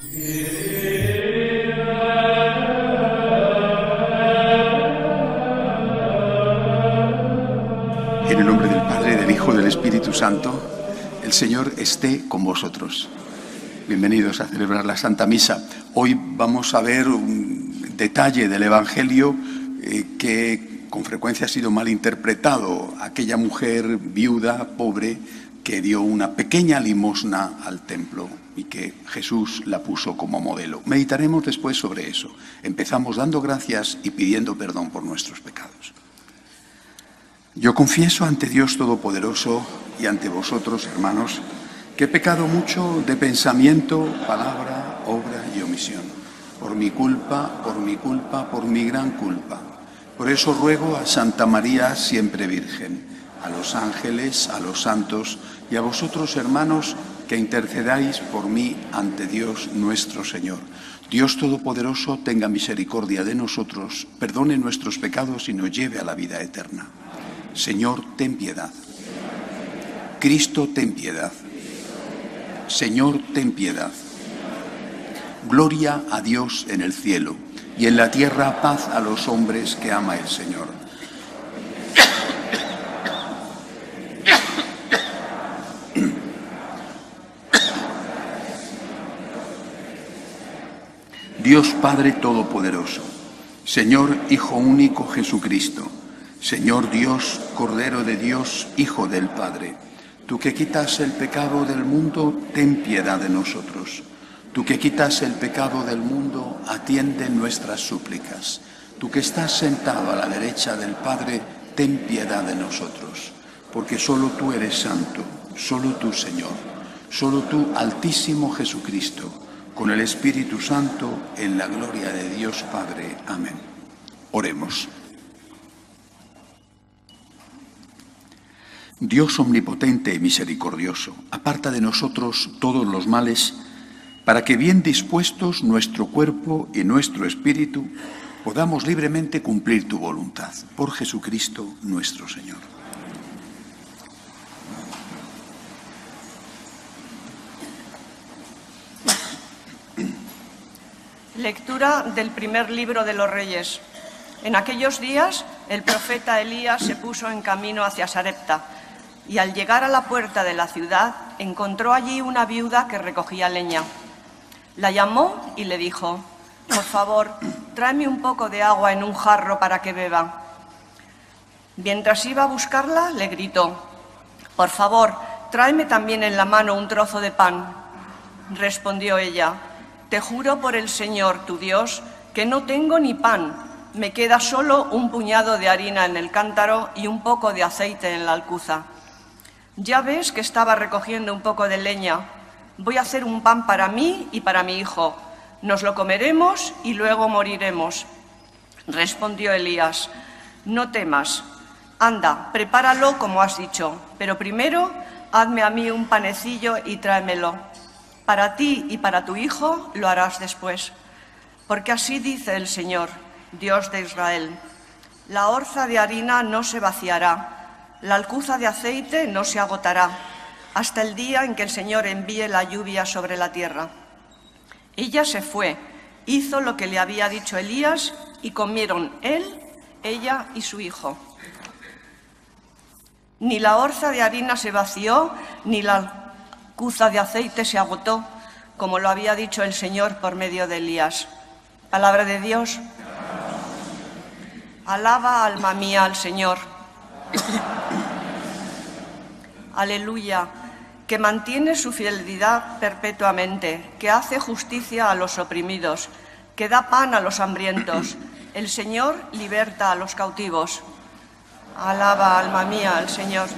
En el nombre del Padre, del Hijo y del Espíritu Santo, el Señor esté con vosotros. Bienvenidos a celebrar la Santa Misa. Hoy vamos a ver un detalle del Evangelio que con frecuencia ha sido mal interpretado. Aquella mujer viuda, pobre, que dio una pequeña limosna al templo y que Jesús la puso como modelo. Meditaremos después sobre eso. Empezamos dando gracias y pidiendo perdón por nuestros pecados. Yo confieso ante Dios Todopoderoso y ante vosotros, hermanos, que he pecado mucho de pensamiento, palabra, obra y omisión. Por mi culpa, por mi gran culpa. Por eso ruego a Santa María, siempre Virgen, a los ángeles, a los santos y a vosotros, hermanos, que intercedáis por mí ante Dios nuestro Señor. Dios Todopoderoso tenga misericordia de nosotros, perdone nuestros pecados y nos lleve a la vida eterna. Señor, ten piedad. Cristo, ten piedad. Señor, ten piedad. Gloria a Dios en el cielo y en la tierra paz a los hombres que ama el Señor. Dios Padre Todopoderoso, Señor Hijo único Jesucristo, Señor Dios, Cordero de Dios, Hijo del Padre, tú que quitas el pecado del mundo, ten piedad de nosotros. Tú que quitas el pecado del mundo, atiende nuestras súplicas. Tú que estás sentado a la derecha del Padre, ten piedad de nosotros. Porque solo tú eres santo, solo tú, Señor, solo tú, Altísimo Jesucristo, con el Espíritu Santo, en la gloria de Dios Padre. Amén. Oremos. Dios omnipotente y misericordioso, aparta de nosotros todos los males, para que bien dispuestos nuestro cuerpo y nuestro espíritu podamos libremente cumplir tu voluntad. Por Jesucristo nuestro Señor. Lectura del primer libro de los Reyes. En aquellos días el profeta Elías se puso en camino hacia Sarepta y al llegar a la puerta de la ciudad encontró allí una viuda que recogía leña. La llamó y le dijo: «Por favor, tráeme un poco de agua en un jarro para que beba». Mientras iba a buscarla, le gritó: «Por favor, tráeme también en la mano un trozo de pan». Respondió ella: «Te juro por el Señor, tu Dios, que no tengo ni pan. Me queda solo un puñado de harina en el cántaro y un poco de aceite en la alcuza. Ya ves que estaba recogiendo un poco de leña. Voy a hacer un pan para mí y para mi hijo. Nos lo comeremos y luego moriremos». Respondió Elías: «No temas. Anda, prepáralo como has dicho, pero primero hazme a mí un panecillo y tráemelo. Para ti y para tu hijo lo harás después. Porque así dice el Señor, Dios de Israel: la orza de harina no se vaciará, la alcuza de aceite no se agotará, hasta el día en que el Señor envíe la lluvia sobre la tierra». Ella se fue, hizo lo que le había dicho Elías y comieron él, ella y su hijo. Ni la orza de harina se vació, ni la alcuza de aceite se agotó, como lo había dicho el Señor por medio de Elías. Palabra de Dios. Alaba, alma mía, al Señor. Aleluya, que mantiene su fidelidad perpetuamente, que hace justicia a los oprimidos, que da pan a los hambrientos. El Señor liberta a los cautivos. Alaba, alma mía, al Señor.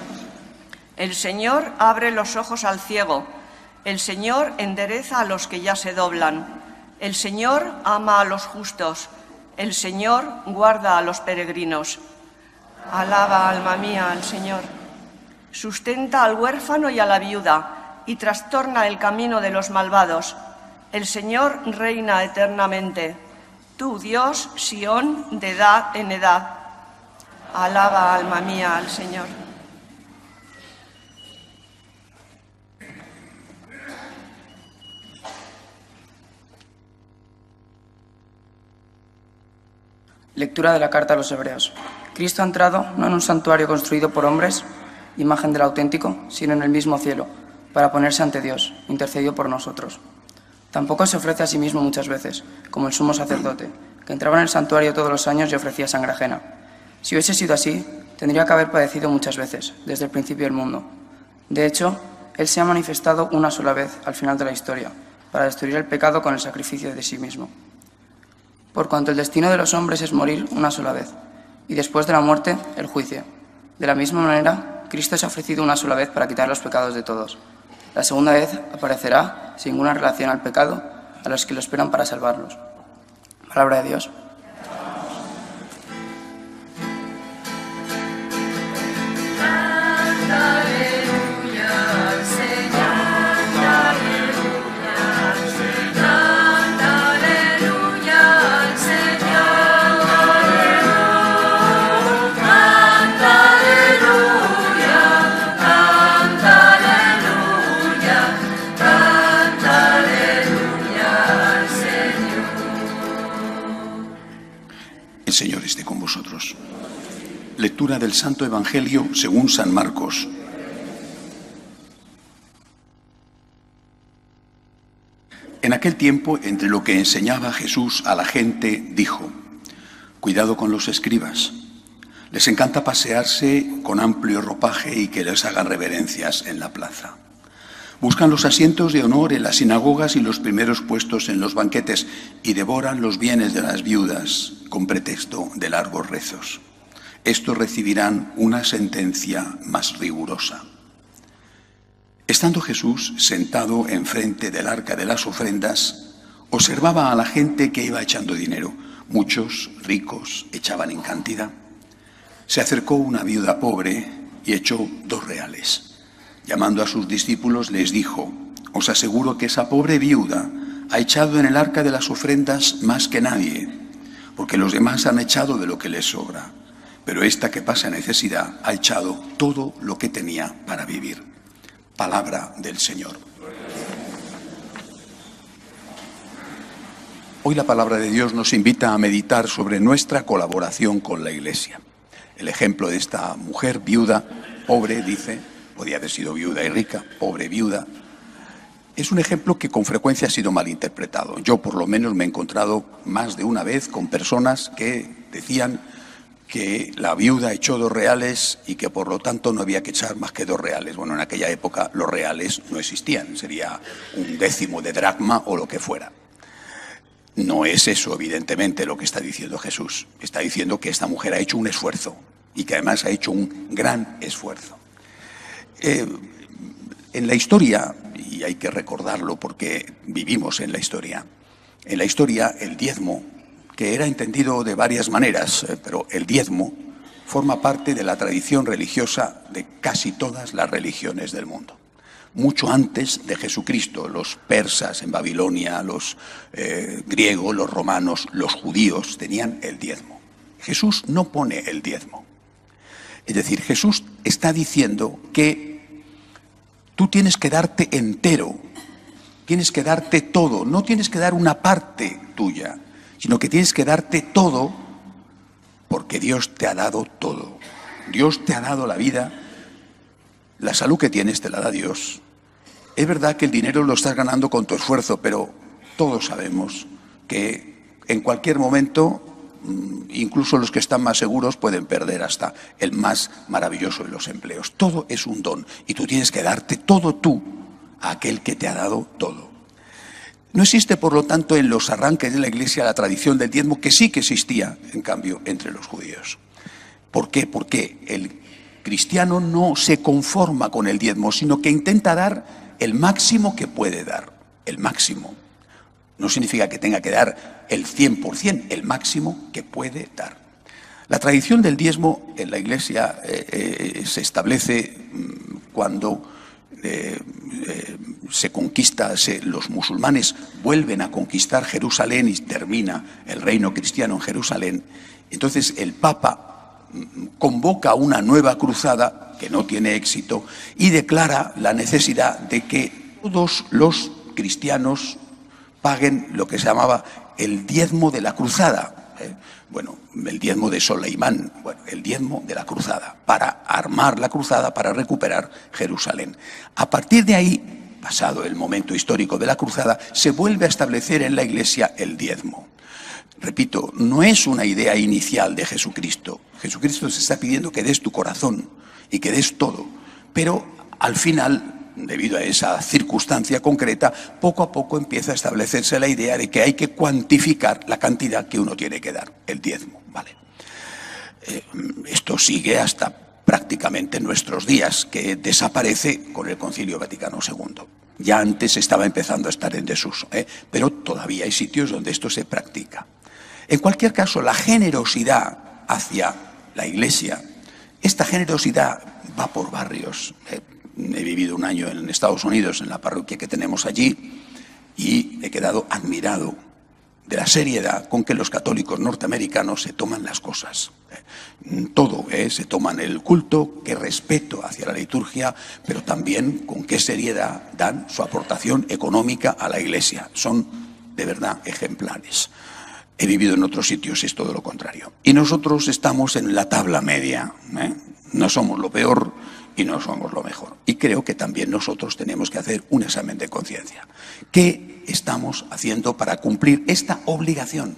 El Señor abre los ojos al ciego. El Señor endereza a los que ya se doblan. El Señor ama a los justos. El Señor guarda a los peregrinos. Alaba, alma mía, al Señor. Sustenta al huérfano y a la viuda, y trastorna el camino de los malvados. El Señor reina eternamente. Tú, Dios, Sión, de edad en edad. Alaba, alma mía, al Señor. Lectura de la carta a los Hebreos. Cristo ha entrado no en un santuario construido por hombres, imagen del auténtico, sino en el mismo cielo, para ponerse ante Dios, intercedió por nosotros. Tampoco se ofrece a sí mismo muchas veces, como el sumo sacerdote, que entraba en el santuario todos los años y ofrecía sangre ajena. Si hubiese sido así, tendría que haber padecido muchas veces, desde el principio del mundo. De hecho, Él se ha manifestado una sola vez al final de la historia, para destruir el pecado con el sacrificio de sí mismo. Por cuanto el destino de los hombres es morir una sola vez, y después de la muerte, el juicio. De la misma manera, Cristo se ha ofrecido una sola vez para quitar los pecados de todos. La segunda vez aparecerá, sin ninguna relación al pecado, a los que lo esperan para salvarlos. Palabra de Dios. El Señor esté con vosotros. Lectura del Santo Evangelio según San Marcos. En aquel tiempo, entre lo que enseñaba Jesús a la gente, dijo: cuidado con los escribas. Les encanta pasearse con amplio ropaje y que les hagan reverencias en la plaza. Buscan los asientos de honor en las sinagogas y los primeros puestos en los banquetes y devoran los bienes de las viudas con pretexto de largos rezos. Estos recibirán una sentencia más rigurosa. Estando Jesús sentado enfrente del arca de las ofrendas, observaba a la gente que iba echando dinero. Muchos ricos echaban en cantidad. Se acercó una viuda pobre y echó 2 reales. Llamando a sus discípulos les dijo: os aseguro que esa pobre viuda ha echado en el arca de las ofrendas más que nadie, porque los demás han echado de lo que les sobra, pero esta que pasa necesidad ha echado todo lo que tenía para vivir. Palabra del Señor. Hoy la palabra de Dios nos invita a meditar sobre nuestra colaboración con la Iglesia. El ejemplo de esta mujer viuda, pobre, dice, podía haber sido viuda y rica, pobre viuda, es un ejemplo que con frecuencia ha sido malinterpretado. Yo por lo menos me he encontrado más de una vez con personas que decían que la viuda echó 2 reales y que por lo tanto no había que echar más que 2 reales. Bueno, en aquella época los reales no existían, sería 1/10 de dracma o lo que fuera. No es eso, evidentemente, lo que está diciendo Jesús. Está diciendo que esta mujer ha hecho un esfuerzo y que además ha hecho un gran esfuerzo. En la historia, y hay que recordarlo porque vivimos en la historia el diezmo, que era entendido de varias maneras, pero el diezmo forma parte de la tradición religiosa de casi todas las religiones del mundo. Mucho antes de Jesucristo, los persas en Babilonia, los griegos, los romanos, los judíos tenían el diezmo. Jesús no pone el diezmo. Es decir, Jesús está diciendo que tú tienes que darte entero, tienes que darte todo, no tienes que dar una parte tuya, sino que tienes que darte todo porque Dios te ha dado todo. Dios te ha dado la vida, la salud que tienes te la da Dios. Es verdad que el dinero lo estás ganando con tu esfuerzo, pero todos sabemos que en cualquier momento, incluso los que están más seguros pueden perder hasta el más maravilloso de los empleos. Todo es un don y tú tienes que darte todo tú a aquel que te ha dado todo. No existe, por lo tanto, en los arranques de la Iglesia la tradición del diezmo, que sí que existía, en cambio, entre los judíos. ¿Por qué? Porque el cristiano no se conforma con el diezmo, sino que intenta dar el máximo que puede dar. El máximo. No significa que tenga que dar el 100%, el máximo que puede dar. La tradición del diezmo en la Iglesia se establece cuando los musulmanes vuelven a conquistar Jerusalén y termina el reino cristiano en Jerusalén. Entonces el Papa convoca una nueva cruzada que no tiene éxito y declara la necesidad de que todos los cristianos paguen lo que se llamaba el diezmo de la cruzada. Bueno, el diezmo de Soleimán, bueno, el diezmo de la cruzada, para armar la cruzada, para recuperar Jerusalén. A partir de ahí, pasado el momento histórico de la cruzada, se vuelve a establecer en la Iglesia el diezmo. Repito, no es una idea inicial de Jesucristo. Jesucristo se está pidiendo que des tu corazón y que des todo, pero al final, debido a esa circunstancia concreta, poco a poco empieza a establecerse la idea de que hay que cuantificar la cantidad que uno tiene que dar, el diezmo, ¿vale? Esto sigue hasta prácticamente nuestros días, que desaparece con el Concilio Vaticano II. Ya antes estaba empezando a estar en desuso, pero todavía hay sitios donde esto se practica. En cualquier caso, la generosidad hacia la Iglesia, esta generosidad va por barrios. He vivido un año en Estados Unidos, en la parroquia que tenemos allí, y he quedado admirado de la seriedad con que los católicos norteamericanos se toman las cosas. Todo, se toman el culto, qué respeto hacia la liturgia, pero también con qué seriedad dan su aportación económica a la Iglesia. Son, de verdad, ejemplares. He vivido en otros sitios y es todo lo contrario. Y nosotros estamos en la tabla media, No somos lo peor y no somos lo mejor. Y creo que también nosotros tenemos que hacer un examen de conciencia. ¿Qué estamos haciendo para cumplir esta obligación?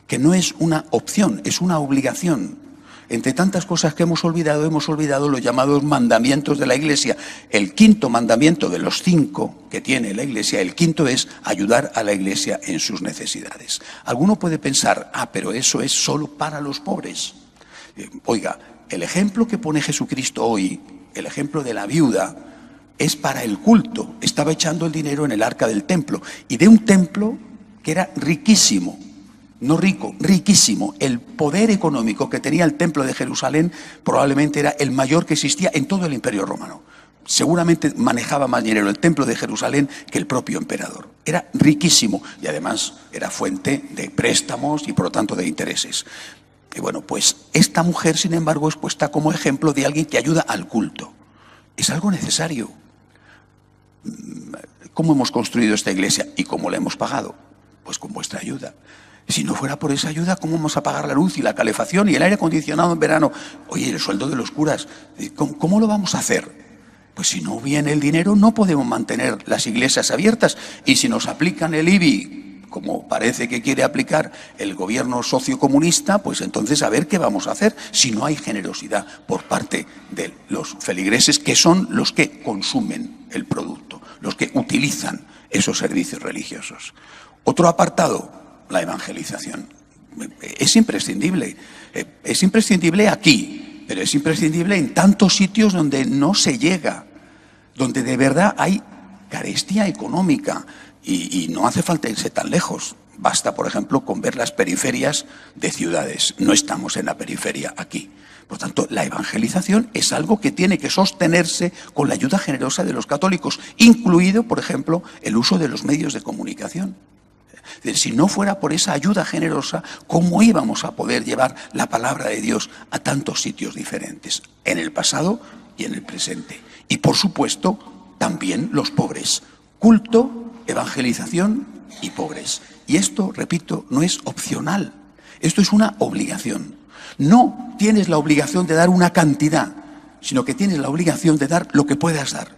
Que no es una opción, es una obligación. Entre tantas cosas que hemos olvidado los llamados mandamientos de la Iglesia. El quinto mandamiento de los 5 que tiene la Iglesia, el quinto es ayudar a la Iglesia en sus necesidades. Alguno puede pensar, pero eso es solo para los pobres. Oiga, el ejemplo que pone Jesucristo hoy, el ejemplo de la viuda, es para el culto. Estaba echando el dinero en el arca del templo, y de un templo que era riquísimo. No rico, riquísimo. El poder económico que tenía el templo de Jerusalén probablemente era el mayor que existía en todo el Imperio Romano. Seguramente manejaba más dinero el templo de Jerusalén que el propio emperador. Era riquísimo y además era fuente de préstamos y por lo tanto de intereses. Y bueno, pues esta mujer, sin embargo, es puesta como ejemplo de alguien que ayuda al culto. Es algo necesario. ¿Cómo hemos construido esta iglesia y cómo la hemos pagado? Pues con vuestra ayuda. Si no fuera por esa ayuda, ¿cómo vamos a pagar la luz y la calefacción y el aire acondicionado en verano? Oye, el sueldo de los curas, ¿cómo lo vamos a hacer? Pues si no viene el dinero, no podemos mantener las iglesias abiertas. Y si nos aplican el IBI, como parece que quiere aplicar el gobierno sociocomunista, pues entonces a ver qué vamos a hacer si no hay generosidad por parte de los feligreses, que son los que consumen el producto, los que utilizan esos servicios religiosos. Otro apartado, la evangelización. Es imprescindible aquí, pero es imprescindible en tantos sitios donde no se llega, donde de verdad hay carestía económica y no hace falta irse tan lejos. Basta, por ejemplo, con ver las periferias de ciudades. No estamos en la periferia aquí. Por tanto, la evangelización es algo que tiene que sostenerse con la ayuda generosa de los católicos, incluido, por ejemplo, el uso de los medios de comunicación. Si no fuera por esa ayuda generosa, ¿cómo íbamos a poder llevar la palabra de Dios a tantos sitios diferentes, en el pasado y en el presente? Y por supuesto, también los pobres. Culto, evangelización y pobres. Y esto, repito, no es opcional. Esto es una obligación. No tienes la obligación de dar una cantidad, sino que tienes la obligación de dar lo que puedas dar.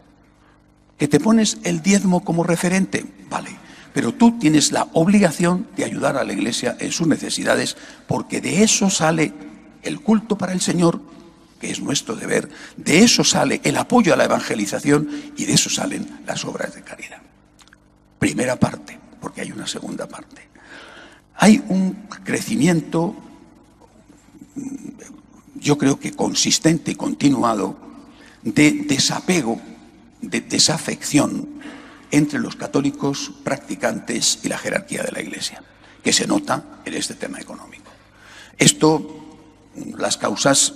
¿Que te pones el diezmo como referente? Vale. Pero tú tienes la obligación de ayudar a la Iglesia en sus necesidades, porque de eso sale el culto para el Señor, que es nuestro deber, de eso sale el apoyo a la evangelización y de eso salen las obras de caridad. Primera parte, porque hay una segunda parte. Hay un crecimiento, yo creo que consistente y continuado, de desapego, de desafección entre los católicos practicantes y la jerarquía de la Iglesia, que se nota en este tema económico. Esto, las causas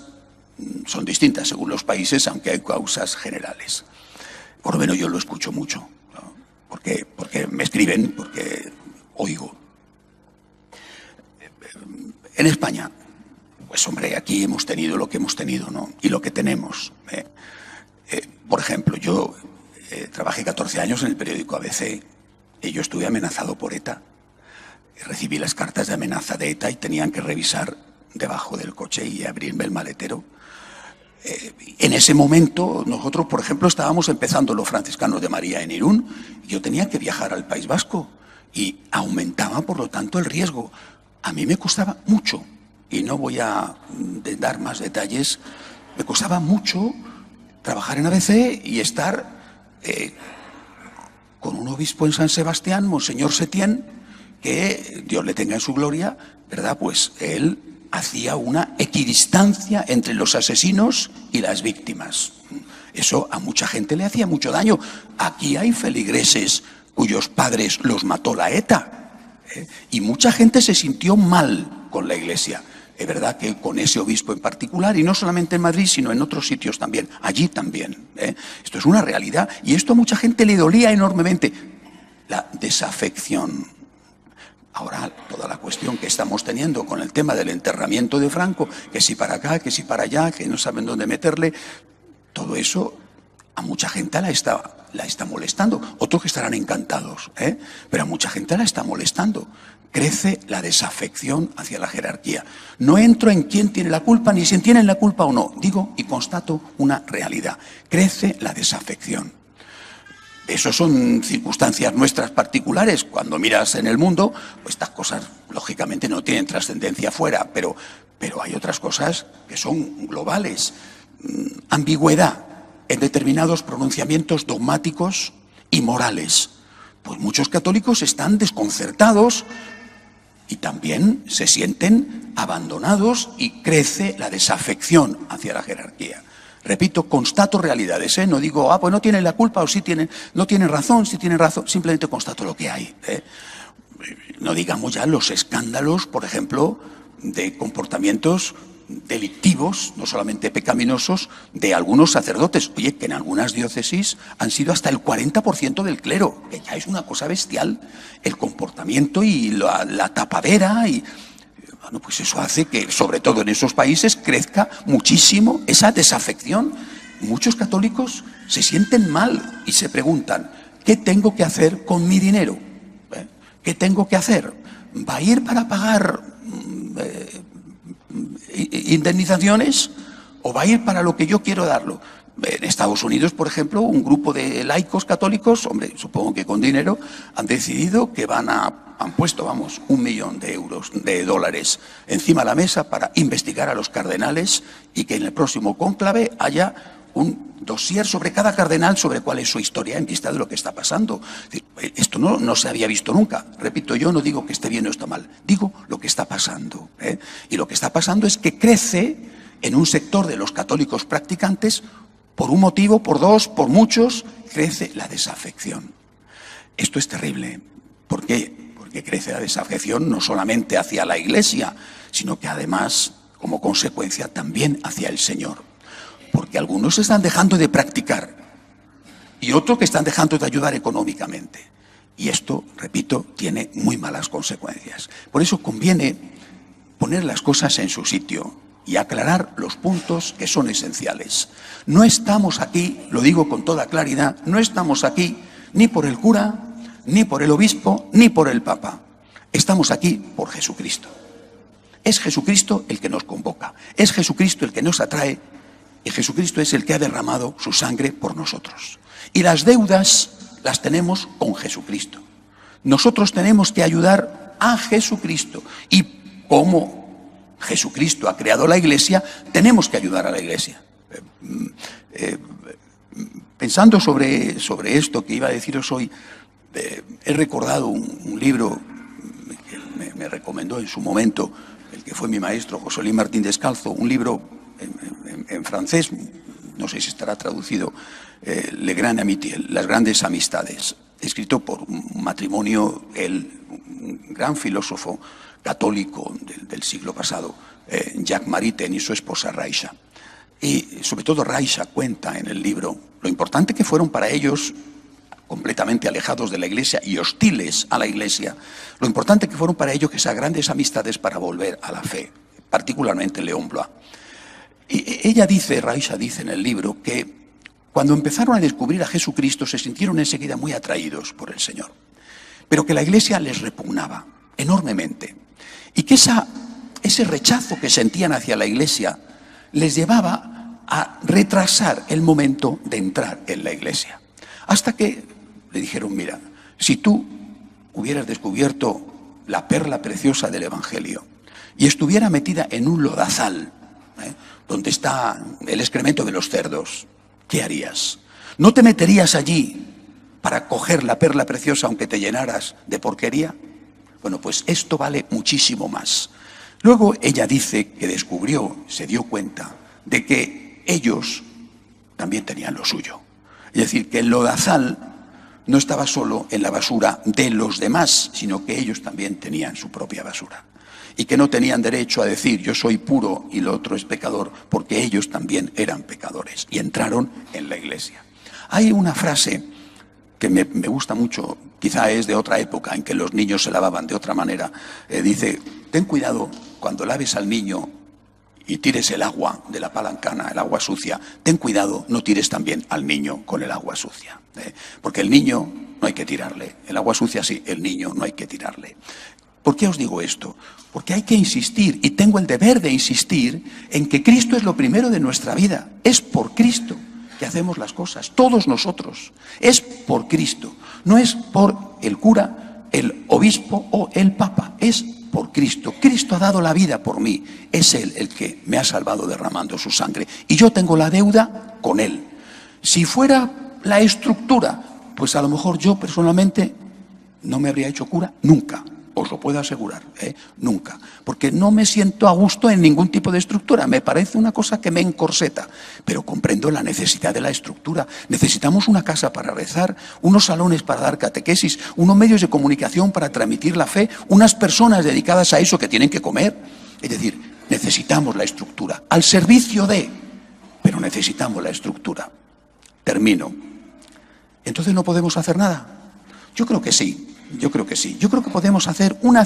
son distintas según los países, aunque hay causas generales. Por lo menos yo lo escucho mucho, ¿no? Porque me escriben, porque oigo. En España, pues hombre, aquí hemos tenido lo que hemos tenido, ¿no? Y lo que tenemos. Por ejemplo, yo trabajé 14 años en el periódico ABC y yo estuve amenazado por ETA. recibí las cartas de amenaza de ETA y tenían que revisar debajo del coche y abrirme el maletero. En ese momento nosotros, por ejemplo, estábamos empezando los franciscanos de María en Irún y yo tenía que viajar al País Vasco y aumentaba, por lo tanto, el riesgo. A mí me costaba mucho, y no voy a dar más detalles, me costaba mucho trabajar en ABC y estar con un obispo en San Sebastián, Monseñor Setién, que Dios le tenga en su gloria, ¿verdad? Pues él hacía una equidistancia entre los asesinos y las víctimas. Eso a mucha gente le hacía mucho daño. Aquí hay feligreses cuyos padres los mató la ETA, y mucha gente se sintió mal con la Iglesia. Es verdad que con ese obispo en particular, y no solamente en Madrid, sino en otros sitios también, allí también. Esto es una realidad, y esto a mucha gente le dolía enormemente. La desafección. Ahora, toda la cuestión que estamos teniendo con el tema del enterramiento de Franco, que si para acá, que si para allá, que no saben dónde meterle, todo eso a mucha gente la está molestando. Otros que estarán encantados, pero a mucha gente la está molestando. Crece la desafección hacia la jerarquía. No entro en quién tiene la culpa, ni si tienen la culpa o no. Digo y constato una realidad. Crece la desafección. Eso son circunstancias nuestras particulares. Cuando miras en el mundo, pues estas cosas lógicamente no tienen trascendencia fuera, pero hay otras cosas que son globales. Ambigüedad en determinados pronunciamientos dogmáticos y morales. Pues muchos católicos están desconcertados y también se sienten abandonados y crece la desafección hacia la jerarquía. Repito, constato realidades, no digo, pues no tienen la culpa o sí tienen, no tienen razón, sí tienen razón, simplemente constato lo que hay. No digamos ya los escándalos, por ejemplo, de comportamientos delictivos, no solamente pecaminosos, de algunos sacerdotes. Oye, que en algunas diócesis han sido hasta el 40% del clero, que ya es una cosa bestial, el comportamiento y la tapadera y... Bueno, pues eso hace que, sobre todo en esos países, crezca muchísimo esa desafección. Muchos católicos se sienten mal y se preguntan, ¿qué tengo que hacer con mi dinero? ¿Qué tengo que hacer? ¿Va a ir para pagar indemnizaciones o va a ir para lo que yo quiero darlo? En Estados Unidos, por ejemplo, un grupo de laicos católicos, hombre, supongo que con dinero, han decidido que han puesto, $1 millón de dólares encima de la mesa para investigar a los cardenales y que en el próximo cónclave haya un dossier sobre cada cardenal sobre cuál es su historia en vista de lo que está pasando. Esto no se había visto nunca. Repito, yo no digo que esté bien o está mal, digo lo que está pasando. Y lo que está pasando es que crece en un sector de los católicos practicantes, por un motivo, por dos, por muchos, crece la desafección. Esto es terrible. ¿Por qué? Porque crece la desafección no solamente hacia la Iglesia, sino que además, como consecuencia, también hacia el Señor. Porque algunos están dejando de practicar y otros que están dejando de ayudar económicamente. Y esto, repito, tiene muy malas consecuencias. Por eso conviene poner las cosas en su sitio y aclarar los puntos que son esenciales. No estamos aquí, lo digo con toda claridad, no estamos aquí ni por el cura, ni por el obispo, ni por el papa. Estamos aquí por Jesucristo. Es Jesucristo el que nos convoca, es Jesucristo el que nos atrae y Jesucristo es el que ha derramado su sangre por nosotros. Y las deudas las tenemos con Jesucristo. Nosotros tenemos que ayudar a Jesucristo y como Jesucristo ha creado la Iglesia, tenemos que ayudar a la Iglesia. Pensando sobre esto que iba a deciros hoy, he recordado un libro que me recomendó en su momento, el que fue mi maestro, José Luis Martín Descalzo, un libro en francés, no sé si estará traducido, Le Grand Amitié, Las Grandes Amistades, escrito por un matrimonio, un gran filósofo católico del siglo pasado, Jacques Maritain y su esposa Raisha. Y sobre todo Raisha cuenta en el libro lo importante que fueron para ellos, completamente alejados de la Iglesia y hostiles a la Iglesia, lo importante que fueron para ellos esas grandes amistades para volver a la fe, particularmente Léon Blois. Y ella dice, Raisha dice en el libro, que cuando empezaron a descubrir a Jesucristo se sintieron enseguida muy atraídos por el Señor, pero que la Iglesia les repugnaba. enormemente. Y que ese rechazo que sentían hacia la Iglesia les llevaba a retrasar el momento de entrar en la Iglesia. Hasta que le dijeron, mira, si tú hubieras descubierto la perla preciosa del Evangelio y estuviera metida en un lodazal, donde está el excremento de los cerdos, ¿qué harías? ¿No te meterías allí para coger la perla preciosa aunque te llenaras de porquería? Bueno, pues esto vale muchísimo más. Luego ella dice que descubrió, se dio cuenta de que ellos también tenían lo suyo. Es decir, que el lodazal no estaba solo en la basura de los demás, sino que ellos también tenían su propia basura. Y que no tenían derecho a decir yo soy puro y lo otro es pecador, porque ellos también eran pecadores y entraron en la Iglesia. Hay una frase que me gusta mucho, quizá es de otra época en que los niños se lavaban de otra manera. Dice, ten cuidado cuando laves al niño y tires el agua de la palancana, el agua sucia, ten cuidado, no tires también al niño con el agua sucia. Porque el niño no hay que tirarle, el agua sucia sí, el niño no hay que tirarle. ¿Por qué os digo esto? Porque hay que insistir, y tengo el deber de insistir, en que Cristo es lo primero de nuestra vida. Es por Cristo que hacemos las cosas, todos nosotros. Es por Cristo, no es por el cura, el obispo o el papa, es por Cristo. Cristo ha dado la vida por mí, es Él el que me ha salvado derramando su sangre. Y yo tengo la deuda con Él. Si fuera la estructura, pues a lo mejor yo personalmente no me habría hecho cura nunca. Os lo puedo asegurar, nunca. Porque no me siento a gusto en ningún tipo de estructura. Me parece una cosa que me encorseta. Pero comprendo la necesidad de la estructura. Necesitamos una casa para rezar, unos salones para dar catequesis, unos medios de comunicación para transmitir la fe, unas personas dedicadas a eso que tienen que comer. Es decir, necesitamos la estructura. Al servicio de, pero necesitamos la estructura. Termino. ¿Entonces no podemos hacer nada? Yo creo que sí. Yo creo que sí. Yo creo que podemos hacer una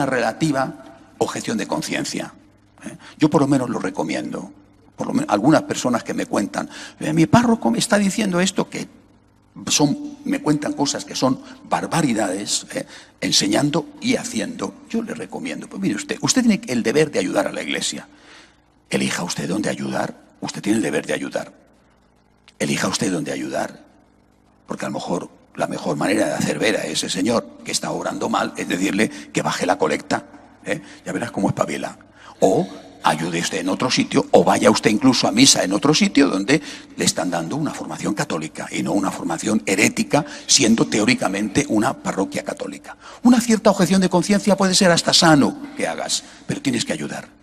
relativa objeción de conciencia. Yo por lo menos lo recomiendo. Por lo menos algunas personas que me cuentan, mi párroco me está diciendo esto, que me cuentan cosas que son barbaridades, enseñando y haciendo. Yo le recomiendo, pues mire usted tiene el deber de ayudar a la Iglesia. Elija usted dónde ayudar. Usted tiene el deber de ayudar. Elija usted dónde ayudar. Porque a lo mejor la mejor manera de hacer ver a ese señor que está obrando mal es decirle que baje la colecta. Ya verás cómo espabila. O ayude usted en otro sitio, o vaya usted incluso a misa en otro sitio donde le están dando una formación católica y no una formación herética, siendo teóricamente una parroquia católica. Una cierta objeción de conciencia puede ser hasta sano que hagas, pero tienes que ayudar.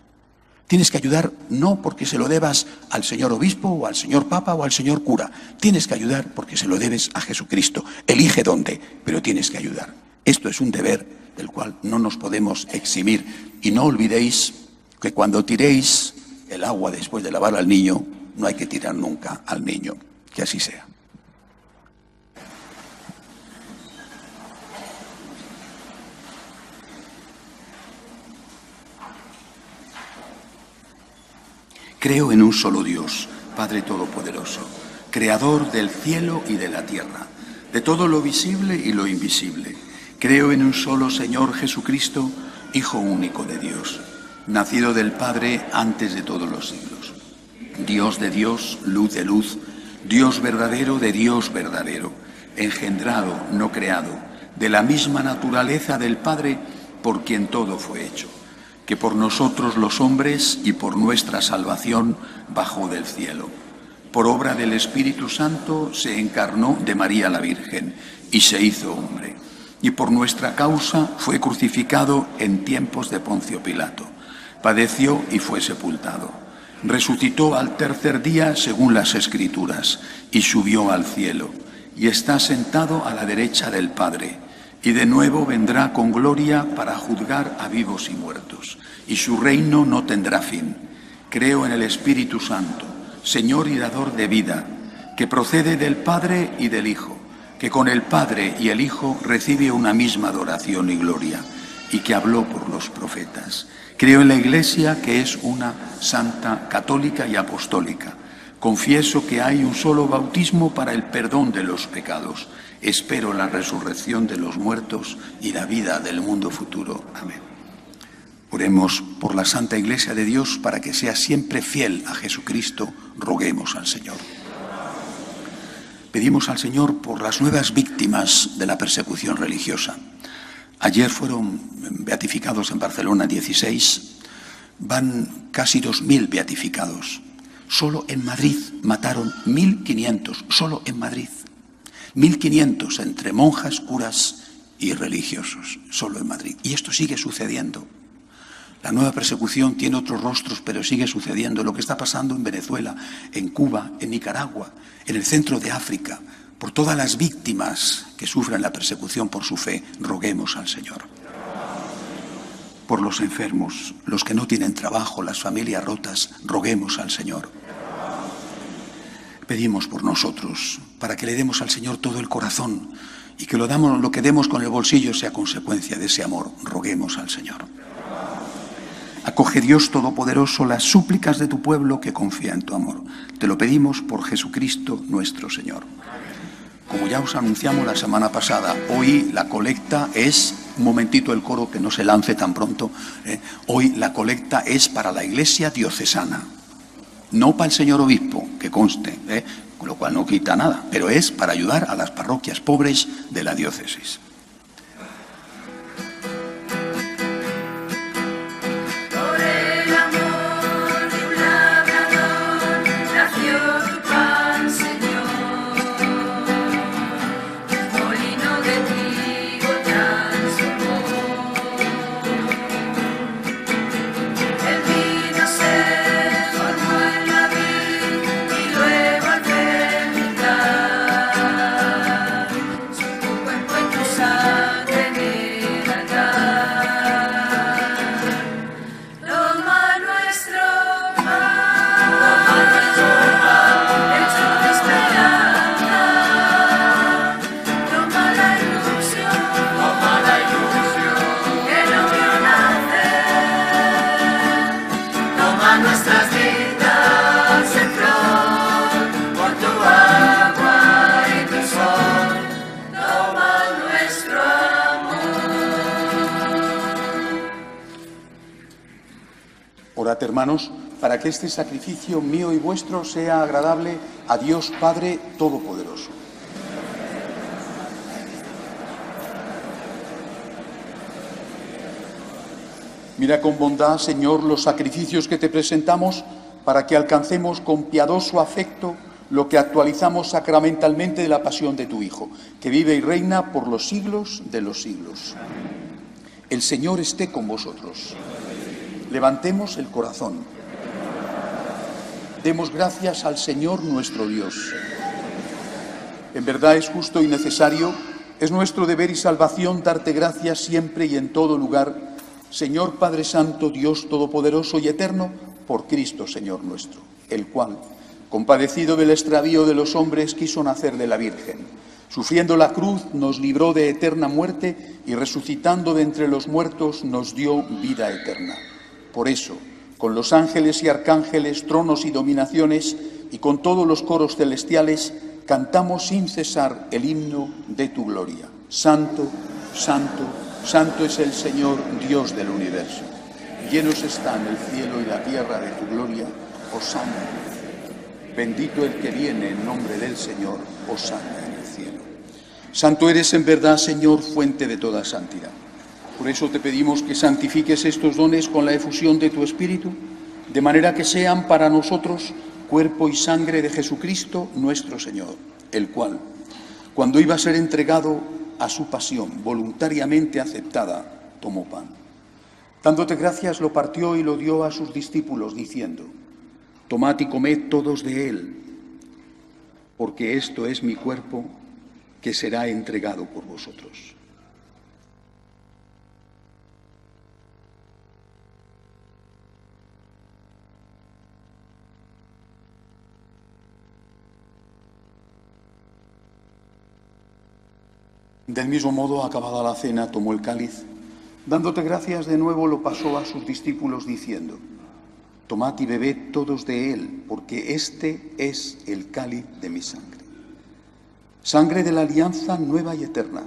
Tienes que ayudar no porque se lo debas al señor obispo o al señor papa o al señor cura. Tienes que ayudar porque se lo debes a Jesucristo. Elige dónde, pero tienes que ayudar. Esto es un deber del cual no nos podemos eximir. Y no olvidéis que cuando tiréis el agua después de lavar al niño, no hay que tirar nunca al niño. Que así sea. Creo en un solo Dios, Padre Todopoderoso, Creador del cielo y de la tierra, de todo lo visible y lo invisible. Creo en un solo Señor Jesucristo, Hijo único de Dios, nacido del Padre antes de todos los siglos. Dios de Dios, luz de luz, Dios verdadero de Dios verdadero, engendrado, no creado, de la misma naturaleza del Padre, por quien todo fue hecho, que por nosotros los hombres y por nuestra salvación bajó del cielo. Por obra del Espíritu Santo se encarnó de María la Virgen y se hizo hombre. Y por nuestra causa fue crucificado en tiempos de Poncio Pilato. Padeció y fue sepultado. Resucitó al tercer día según las Escrituras y subió al cielo. Y está sentado a la derecha del Padre. Y de nuevo vendrá con gloria para juzgar a vivos y muertos, y su reino no tendrá fin. Creo en el Espíritu Santo, Señor y dador de vida, que procede del Padre y del Hijo, que con el Padre y el Hijo recibe una misma adoración y gloria, y que habló por los profetas. Creo en la Iglesia, que es una santa, católica y apostólica. Confieso que hay un solo bautismo para el perdón de los pecados. Espero la resurrección de los muertos y la vida del mundo futuro. Amén. Oremos por la Santa Iglesia de Dios para que sea siempre fiel a Jesucristo. Roguemos al Señor. Pedimos al Señor por las nuevas víctimas de la persecución religiosa. Ayer fueron beatificados en Barcelona 16, van casi 2.000 beatificados. Solo en Madrid mataron 1.500, solo en Madrid. 1.500 entre monjas, curas y religiosos, solo en Madrid. Y esto sigue sucediendo. La nueva persecución tiene otros rostros, pero sigue sucediendo. Lo que está pasando en Venezuela, en Cuba, en Nicaragua, en el centro de África, por todas las víctimas que sufren la persecución por su fe, roguemos al Señor. Por los enfermos, los que no tienen trabajo, las familias rotas, roguemos al Señor. Pedimos por nosotros, para que le demos al Señor todo el corazón y que lo que demos con el bolsillo sea consecuencia de ese amor. Roguemos al Señor. Acoge, Dios Todopoderoso, las súplicas de tu pueblo que confía en tu amor. Te lo pedimos por Jesucristo nuestro Señor. Como ya os anunciamos la semana pasada, hoy la colecta es, un momentito el coro que no se lance tan pronto, hoy la colecta es para la Iglesia diocesana, no para el señor obispo, que conste, con lo cual no quita nada, pero es para ayudar a las parroquias pobres de la diócesis. Orad, hermanos, para que este sacrificio mío y vuestro sea agradable a Dios Padre Todopoderoso. Mira con bondad, Señor, los sacrificios que te presentamos para que alcancemos con piadoso afecto lo que actualizamos sacramentalmente de la pasión de tu Hijo, que vive y reina por los siglos de los siglos. El Señor esté con vosotros. Levantemos el corazón. Demos gracias al Señor nuestro Dios. En verdad es justo y necesario, es nuestro deber y salvación darte gracias siempre y en todo lugar, Señor Padre Santo, Dios Todopoderoso y Eterno, por Cristo Señor nuestro, el cual, compadecido del extravío de los hombres, quiso nacer de la Virgen. Sufriendo la cruz, nos libró de eterna muerte y resucitando de entre los muertos, nos dio vida eterna. Por eso, con los ángeles y arcángeles, tronos y dominaciones, y con todos los coros celestiales, cantamos sin cesar el himno de tu gloria. Santo, santo, santo es el Señor, Dios del universo. Llenos están el cielo y la tierra de tu gloria. Hosana. Bendito el que viene en nombre del Señor. Hosana en el cielo. Santo eres en verdad, Señor, fuente de toda santidad. Por eso te pedimos que santifiques estos dones con la efusión de tu Espíritu, de manera que sean para nosotros cuerpo y sangre de Jesucristo nuestro Señor, el cual, cuando iba a ser entregado a su pasión voluntariamente aceptada, tomó pan. Dándote gracias, lo partió y lo dio a sus discípulos, diciendo: Tomad y comed todos de él, porque esto es mi cuerpo que será entregado por vosotros. Del mismo modo, acabada la cena, tomó el cáliz, dándote gracias de nuevo, lo pasó a sus discípulos diciendo: Tomad y bebed todos de él, porque este es el cáliz de mi sangre. sangre de la alianza nueva y eterna,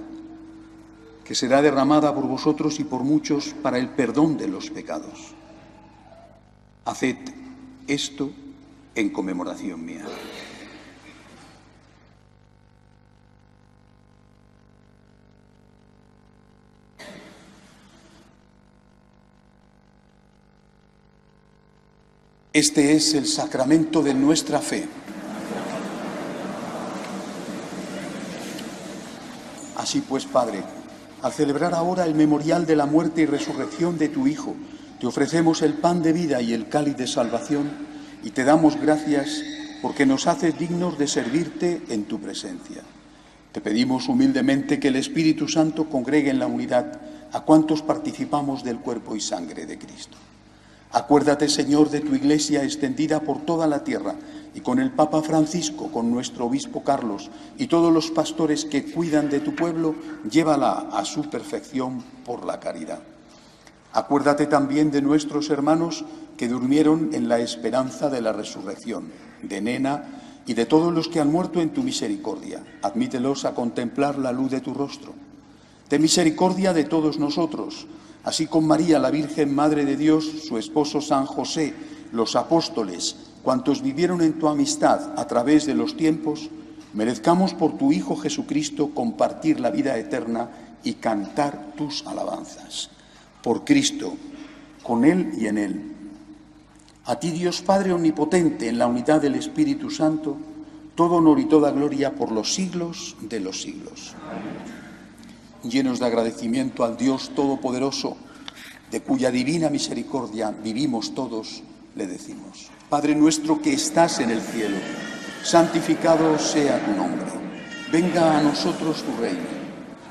que será derramada por vosotros y por muchos para el perdón de los pecados. Haced esto en conmemoración mía. Este es el sacramento de nuestra fe. Así pues, Padre, al celebrar ahora el memorial de la muerte y resurrección de tu Hijo, te ofrecemos el pan de vida y el cáliz de salvación y te damos gracias porque nos haces dignos de servirte en tu presencia. Te pedimos humildemente que el Espíritu Santo congregue en la unidad a cuantos participamos del cuerpo y sangre de Cristo. Acuérdate, Señor, de tu Iglesia extendida por toda la tierra y con el Papa Francisco, con nuestro Obispo Carlos y todos los pastores que cuidan de tu pueblo, llévala a su perfección por la caridad. Acuérdate también de nuestros hermanos que durmieron en la esperanza de la resurrección, de Nena y de todos los que han muerto en tu misericordia. Admítelos a contemplar la luz de tu rostro. Ten misericordia de todos nosotros, así con María, la Virgen Madre de Dios, su esposo San José, los apóstoles, cuantos vivieron en tu amistad a través de los tiempos, merezcamos por tu Hijo Jesucristo compartir la vida eterna y cantar tus alabanzas. Por Cristo, con Él y en Él. A ti, Dios Padre omnipotente, en la unidad del Espíritu Santo, todo honor y toda gloria por los siglos de los siglos. Llenos de agradecimiento al Dios Todopoderoso, de cuya divina misericordia vivimos todos, le decimos: Padre nuestro que estás en el cielo, santificado sea tu nombre. Venga a nosotros tu reino.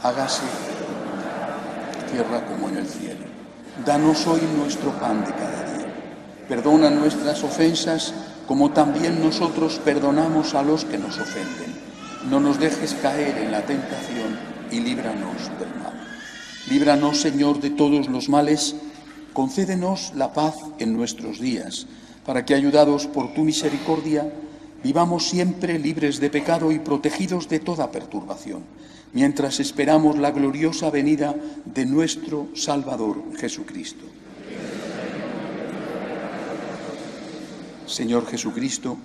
Hágase en la tierra como en el cielo. Danos hoy nuestro pan de cada día. Perdona nuestras ofensas, como también nosotros perdonamos a los que nos ofenden. No nos dejes caer en la tentación y líbranos del mal. Líbranos, Señor, de todos los males. Concédenos la paz en nuestros días, para que, ayudados por tu misericordia, vivamos siempre libres de pecado y protegidos de toda perturbación, mientras esperamos la gloriosa venida de nuestro Salvador Jesucristo. Señor Jesucristo,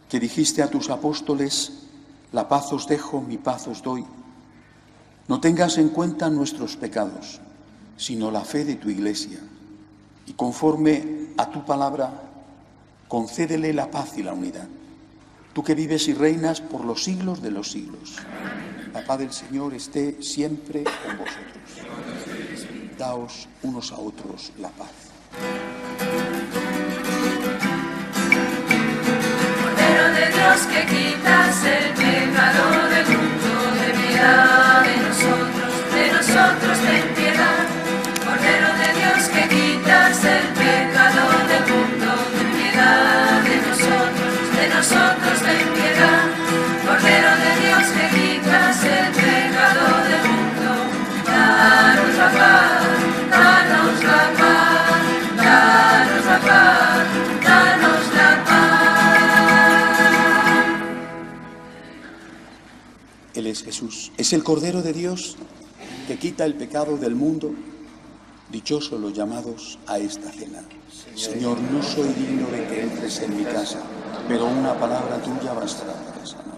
que dijiste a tus apóstoles: la paz os dejo, mi paz os doy, no tengas en cuenta nuestros pecados, sino la fe de tu Iglesia, y conforme a tu palabra, concédele la paz y la unidad. Tú que vives y reinas por los siglos de los siglos. La paz del Señor esté siempre con vosotros. Daos unos a otros la paz. Cordero de Dios, que quitas el pecado del mundo, de piedad de nosotros ten piedad. Cordero de Dios, que quitas el pecado del mundo, ten piedad de nosotros ten piedad. Cordero de Dios, que quitas el pecado del mundo, danos la paz, danos la paz, danos la paz, danos la paz. Él es Jesús, es el Cordero de Dios que quita el pecado del mundo. Dichosos los llamados a esta cena. Señor, no soy digno de que entres en mi casa, pero una palabra tuya bastará para sanarme.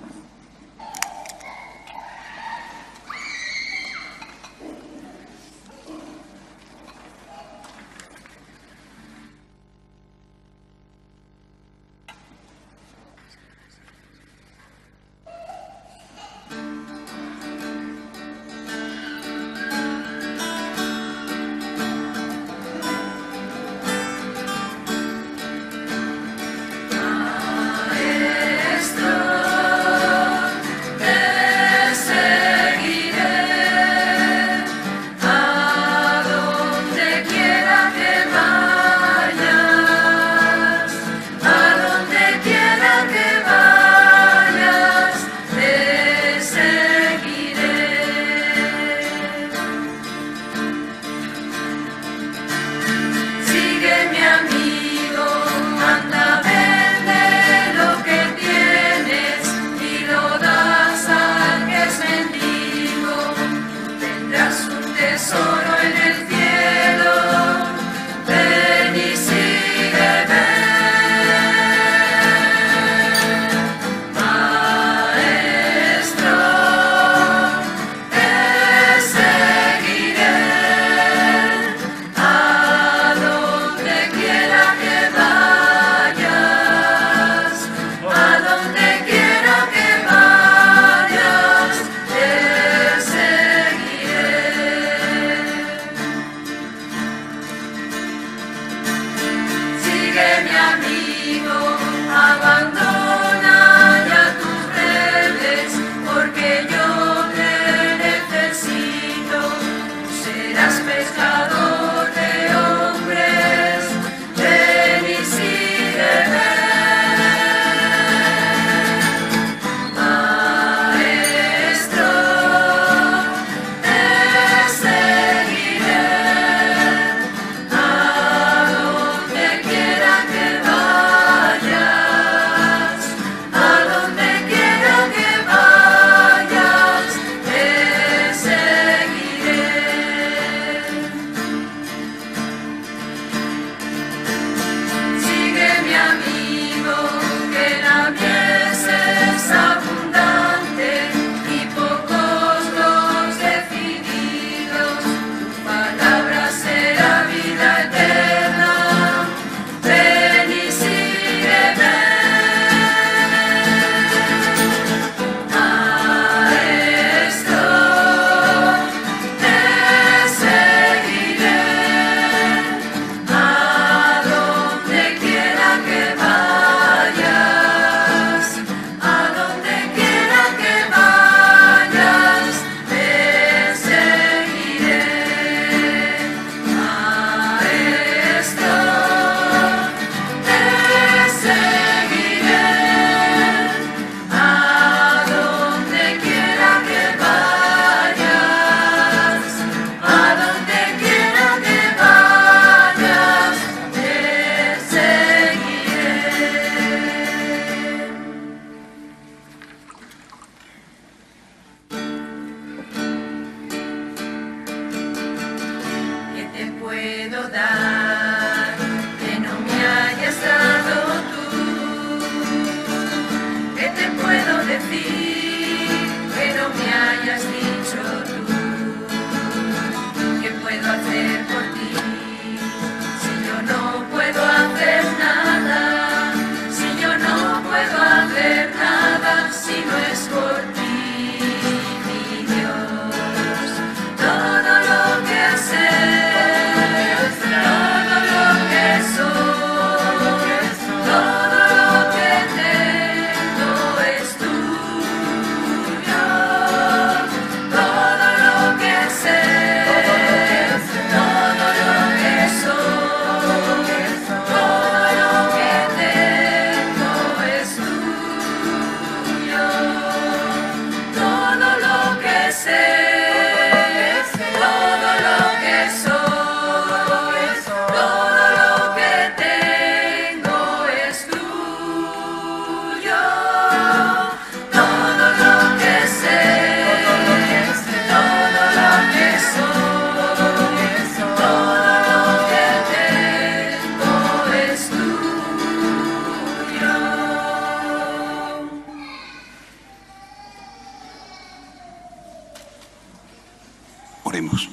Oremos.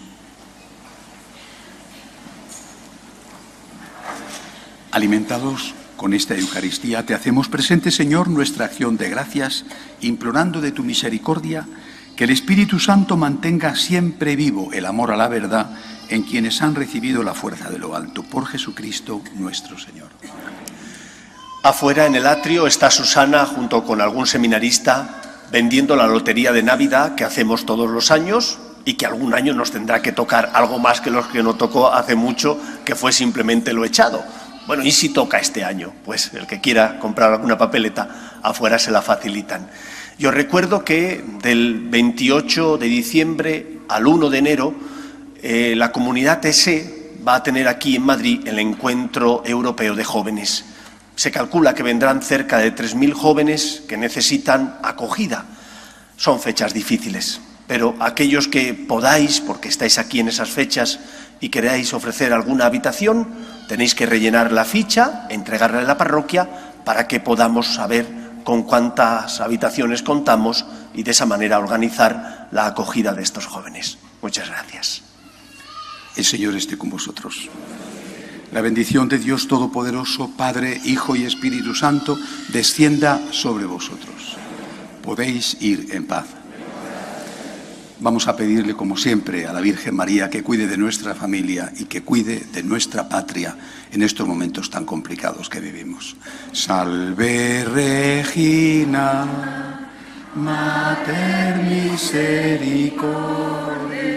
Alimentados con esta Eucaristía, te hacemos presente, Señor, nuestra acción de gracias, implorando de tu misericordia que el Espíritu Santo mantenga siempre vivo el amor a la verdad en quienes han recibido la fuerza de lo alto. Por Jesucristo nuestro Señor. Afuera, en el atrio, está Susana junto con algún seminarista vendiendo la lotería de Navidad que hacemos todos los años y que algún año nos tendrá que tocar algo más que los que nos tocó hace mucho, que fue simplemente lo echado. Bueno, ¿y si toca este año? Pues el que quiera comprar alguna papeleta, afuera se la facilitan. Yo recuerdo que del 28 de diciembre al 1 de enero, la comunidad TSE va a tener aquí en Madrid el Encuentro Europeo de Jóvenes. Se calcula que vendrán cerca de 3.000 jóvenes que necesitan acogida. Son fechas difíciles, pero aquellos que podáis, porque estáis aquí en esas fechas y queráis ofrecer alguna habitación, tenéis que rellenar la ficha, entregarla en la parroquia para que podamos saber con cuántas habitaciones contamos y de esa manera organizar la acogida de estos jóvenes. Muchas gracias. El Señor esté con vosotros. La bendición de Dios Todopoderoso, Padre, Hijo y Espíritu Santo, descienda sobre vosotros. Podéis ir en paz. Vamos a pedirle, como siempre, a la Virgen María que cuide de nuestra familia y que cuide de nuestra patria en estos momentos tan complicados que vivimos. Salve Regina, Mater Misericordiae.